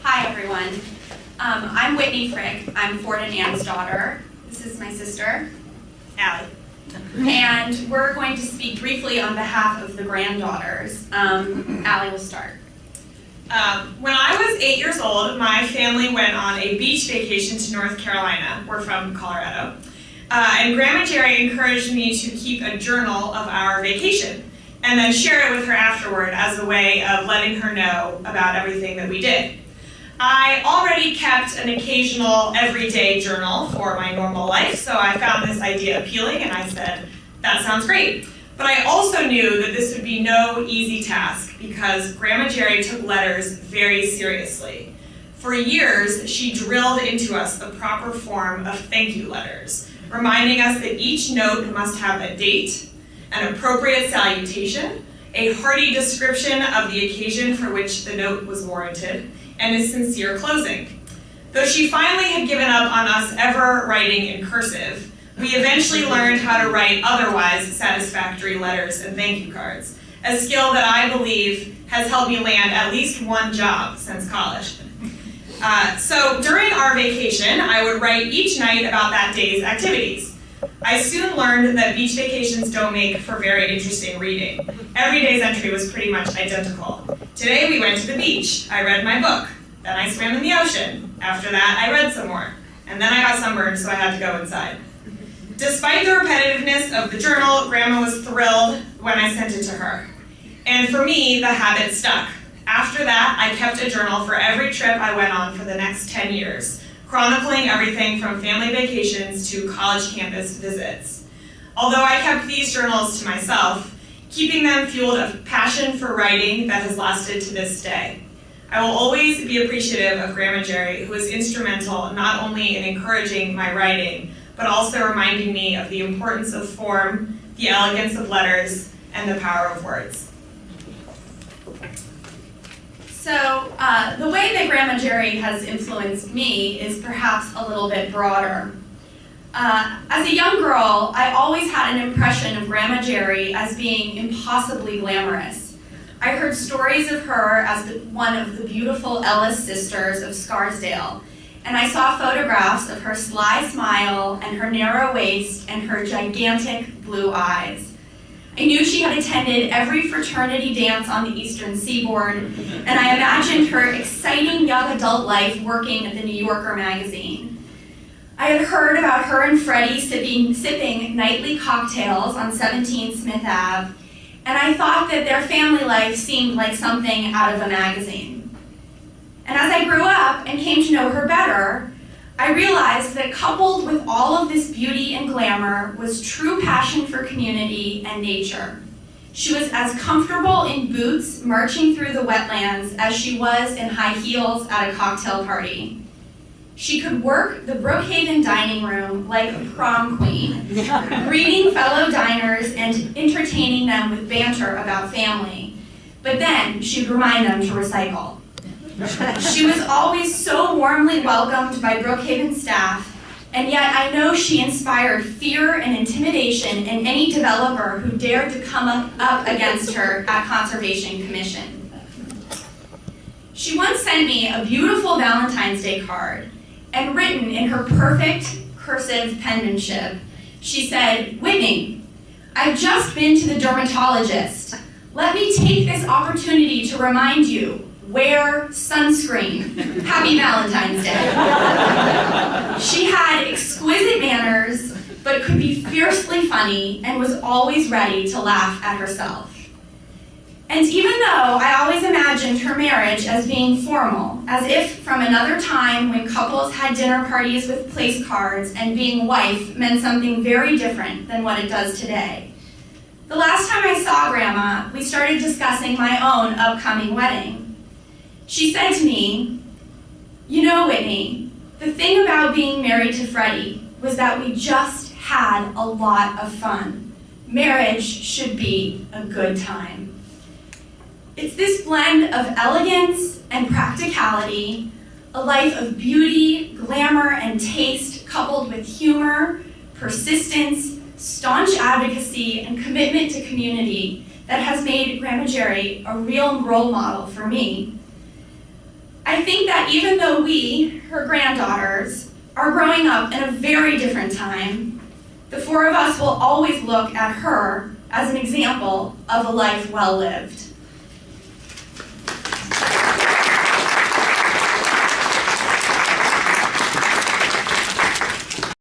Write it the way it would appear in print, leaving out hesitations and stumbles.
Hi, everyone. I'm Whitney Frick. I'm Ford and Ann's daughter. This is my sister, Allie. And we're going to speak briefly on behalf of the granddaughters. Allie will start. When I was 8 years old, my family went on a beach vacation to North Carolina. We're from Colorado. And Grandma Jerry encouraged me to keep a journal of our vacation and then share it with her afterward as a way of letting her know about everything that we did. I already kept an occasional everyday journal for my normal life, so I found this idea appealing and I said, that sounds great. But I also knew that this would be no easy task because Grandma Jerry took letters very seriously. For years, she drilled into us the proper form of thank you letters, reminding us that each note must have a date, an appropriate salutation, a hearty description of the occasion for which the note was warranted, and a sincere closing. Though she finally had given up on us ever writing in cursive, we eventually learned how to write otherwise satisfactory letters and thank you cards, a skill that I believe has helped me land at least one job since college. So during our vacation, I would write each night about that day's activities. I soon learned that beach vacations don't make for very interesting reading. Every day's entry was pretty much identical. Today we went to the beach. I read my book. Then I swam in the ocean. After that, I read some more. And then I got sunburned, so I had to go inside. Despite the repetitiveness of the journal, Grandma was thrilled when I sent it to her. And for me, the habit stuck. After that, I kept a journal for every trip I went on for the next 10 years, chronicling everything from family vacations to college campus visits. Although I kept these journals to myself, keeping them fueled a passion for writing that has lasted to this day. I will always be appreciative of Grandma Jerry, who was instrumental not only in encouraging my writing, but also reminding me of the importance of form, the elegance of letters, and the power of words. So the way that Grandma Jerry has influenced me is perhaps a little bit broader. As a young girl, I always had an impression of Grandma Jerry as being impossibly glamorous. I heard stories of her as one of the beautiful Ellis sisters of Scarsdale, and I saw photographs of her sly smile and her narrow waist and her gigantic blue eyes. I knew she had attended every fraternity dance on the Eastern Seaboard, and I imagined her exciting young adult life working at the New Yorker magazine. I had heard about her and Freddie sipping nightly cocktails on 17 Smith Ave, and I thought that their family life seemed like something out of a magazine. And as I grew up and came to know her better, I realized that coupled with all of this beauty and glamour was true passion for community and nature. She was as comfortable in boots marching through the wetlands as she was in high heels at a cocktail party. She could work the Brookhaven dining room like a prom queen, greeting fellow diners and entertaining them with banter about family. But then she'd remind them to recycle. She was always so warmly welcomed by Brookhaven staff, and yet I know she inspired fear and intimidation in any developer who dared to come up against her at Conservation Commission. She once sent me a beautiful Valentine's Day card, and written in her perfect cursive penmanship, she said, "Whitney, I've just been to the dermatologist. Let me take this opportunity to remind you, wear sunscreen. Happy Valentine's Day." She had exquisite manners, but could be fiercely funny and was always ready to laugh at herself. And even though I always imagined her marriage as being formal, as if from another time when couples had dinner parties with place cards and being wife meant something very different than what it does today, the last time I saw Grandma, we started discussing my own upcoming wedding. She said to me, "You know, Whitney, the thing about being married to Freddie was that we just had a lot of fun. Marriage should be a good time." It's this blend of elegance and practicality, a life of beauty, glamour, and taste coupled with humor, persistence, staunch advocacy, and commitment to community that has made Grandma Jerry a real role model for me. I think that even though we, her granddaughters, are growing up in a very different time, the four of us will always look at her as an example of a life well lived.